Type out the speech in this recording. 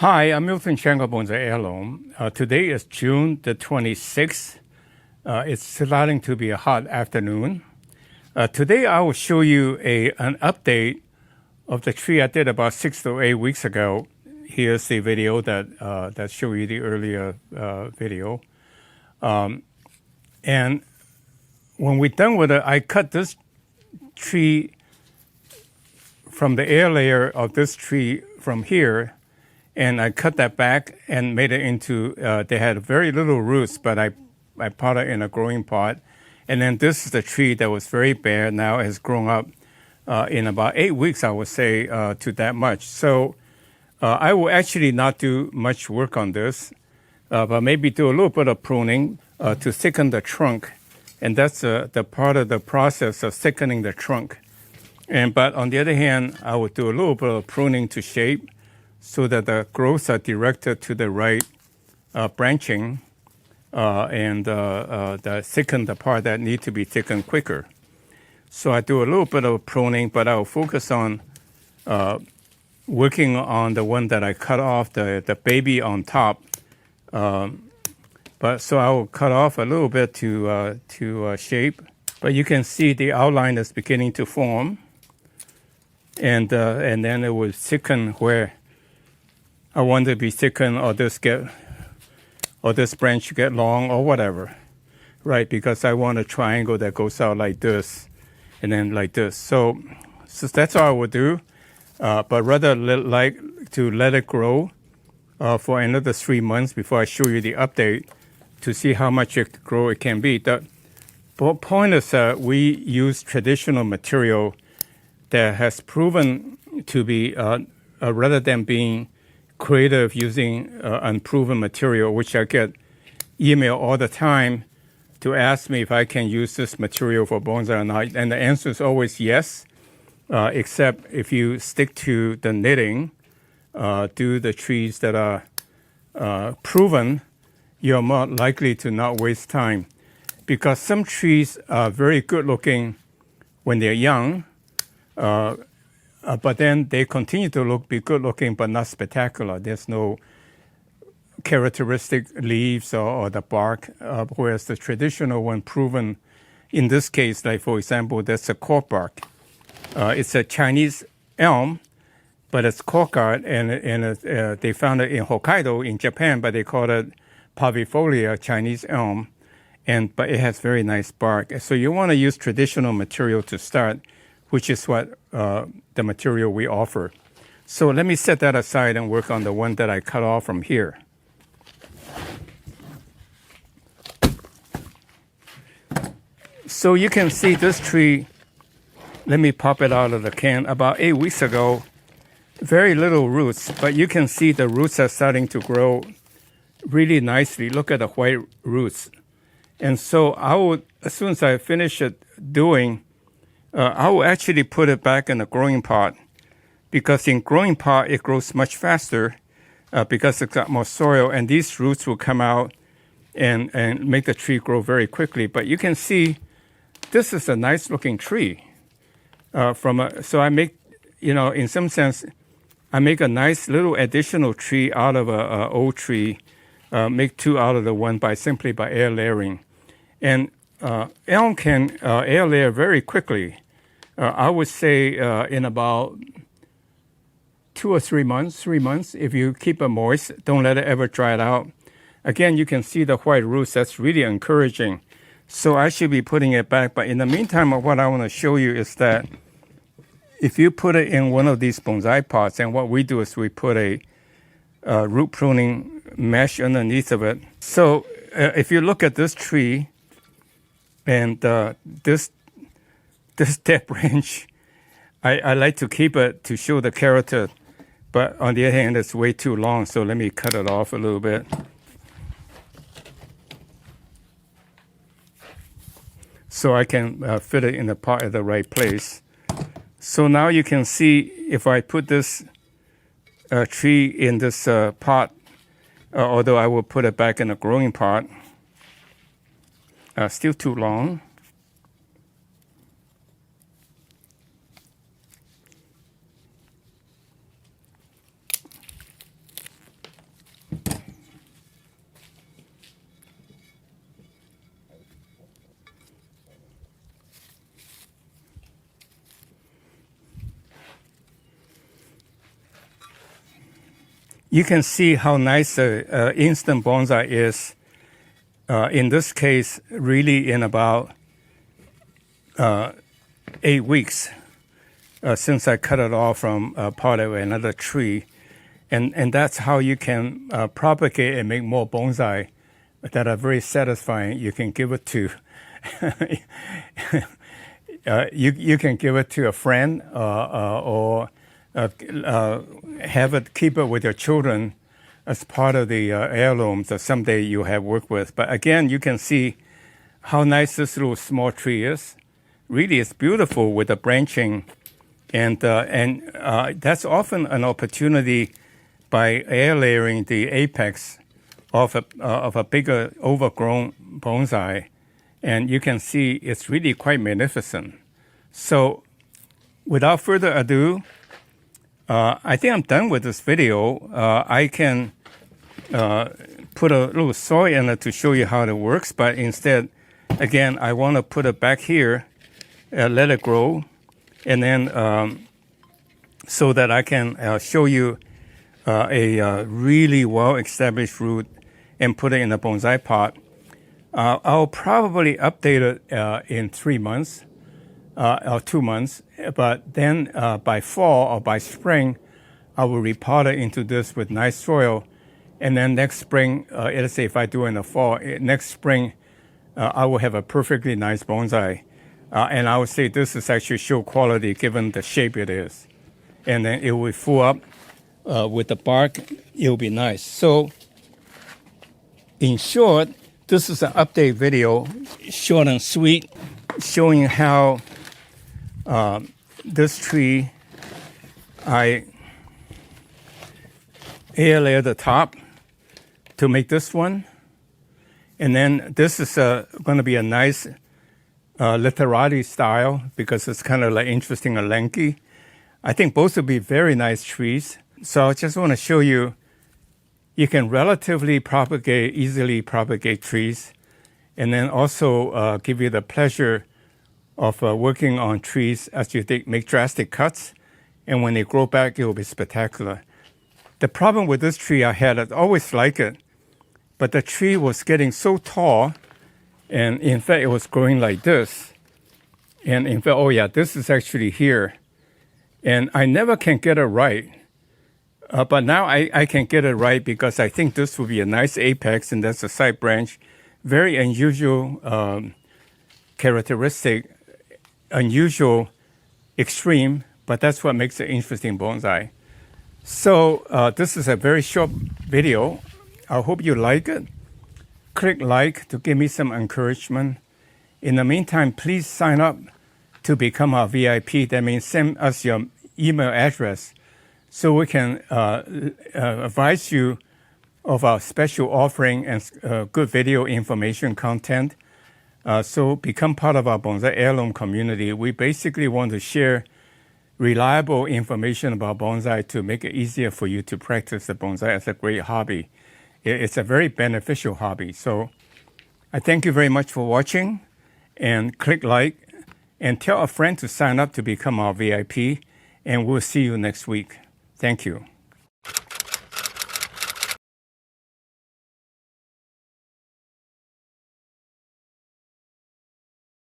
Hi, I'm miltonchang of Bonsaiheirloom. Today is June the 26th. It's starting to be a hot afternoon. Today I will show you an update of the tree I did about 6 to 8 weeks ago. Here's the video that showed you the earlier video. And when we're done with it, I cut this tree from the air layer of this tree from here, and I cut that back and made it into, they had very little roots, but I potted in a growing pot. And then this is the tree that was very bare. Now it has grown up in about 8 weeks, I would say, to that much. So I will actually not do much work on this, but maybe do a little bit of pruning to thicken the trunk. And that's the part of the process of thickening the trunk. But on the other hand, I will do a little bit of pruning to shape so that the growths are directed to the right branching and thicken the part that need to be thickened quicker. So I do a little bit of pruning, but I will focus on working on the one that I cut off, the baby on top. So I will cut off a little bit to shape. But you can see the outline is beginning to form. And then it will thicken where I want it to be thickened, or this branch get long or whatever, right? Because I want a triangle that goes out like this and then like this. So that's all I would do. But rather like to let it grow for another 3 months before I show you the update to see how much grow it can be. The point is that we use traditional material that has proven to be, rather than being creative using unproven material, which I get email all the time to ask me if I can use this material for bonsai or not. And the answer is always yes, except if you stick to the knitting, do the trees that are proven, you're more likely to not waste time. Because some trees are very good looking when they're young, but then they continue to be good looking but not spectacular. There's no characteristic leaves or the bark, whereas the traditional one proven, in this case, like for example, that's a cork bark. It's a Chinese elm, but it's corkard, and they found it in Hokkaido in Japan, but they call it parvifolia, Chinese elm, but it has very nice bark. So you want to use traditional material to start, which is what the material we offer. So let me set that aside and work on the one that I cut off from here. So you can see this tree, let me pop it out of the can, about 8 weeks ago, very little roots, but you can see the roots are starting to grow really nicely. Look at the white roots. And so I would, as soon as I finish it doing, I will actually put it back in a growing pot, because in growing pot it grows much faster because it's got more soil, and these roots will come out and make the tree grow very quickly. But you can see this is a nice looking tree. So I make, in some sense, I make a nice little additional tree out of an old tree, make two out of the one simply by air layering. And elm can air layer very quickly. I would say in about 2 or 3 months, if you keep it moist, don't let it ever dry it out. Again, you can see the white roots. That's really encouraging. So I should be putting it back. But in the meantime, what I want to show you is that if you put it in one of these bonsai pots, and what we do is we put a root pruning mesh underneath of it. So if you look at this tree and this dead branch, I like to keep it to show the character, but on the other hand, it's way too long, so let me cut it off a little bit. So I can fit it in the pot at the right place. So now you can see if I put this tree in this pot, although I will put it back in a growing pot, still too long. you can see how nice the instant bonsai is. In this case, really in about 8 weeks since I cut it off from part of another tree. And that's how you can propagate and make more bonsai that are very satisfying. You can give it to you can give it to a friend or have it, keep it with your children as part of the heirlooms that someday you have worked with. But again, you can see how nice this little small tree is. Really, it's beautiful with the branching, and that's often an opportunity by air layering the apex of a bigger overgrown bonsai, and you can see it's really quite magnificent. So, without further ado, I think I'm done with this video. I can put a little soil in it to show you how it works, but instead, again, I want to put it back here, let it grow, and then so that I can show you a really well-established root and put it in a bonsai pot. I'll probably update it in 3 months or 2 months, but then by fall or by spring, I will repot it into this with nice soil, and then next spring, let's say if I do it in the fall, next spring, I will have a perfectly nice bonsai. And I would say this is actually show quality given the shape it is. And then it will full up with the bark. It will be nice. So, in short, this is an update video, short and sweet, showing how this tree, I air layer the top to make this one. And then this is going to be a nice literati style because it's kind of like interesting and lanky. I think both will be very nice trees. So I just want to show you, you can relatively easily propagate trees, and then also give you the pleasure of working on trees as you make drastic cuts. And when they grow back, it will be spectacular. The problem with this tree I always liked it, but the tree was getting so tall, and in fact, it was growing like this. And in fact, oh yeah, this is actually here. And I never can get it right. But now I can get it right because I think this will be a nice apex, and that's a side branch. Very unusual characteristic, unusual extreme, but that's what makes it interesting bonsai. So this is a very short video. I hope you like it. Click like to give me some encouragement. In the meantime, please sign up to become our VIP. That means send us your email address so we can advise you of our special offering and good video information content. So become part of our Bonsai Heirloom community. We basically want to share reliable information about bonsai to make it easier for you to practice the bonsai as a great hobby. It's a very beneficial hobby. So I thank you very much for watching, and click like and tell a friend to sign up to become our VIP, and we'll see you next week. Thank you.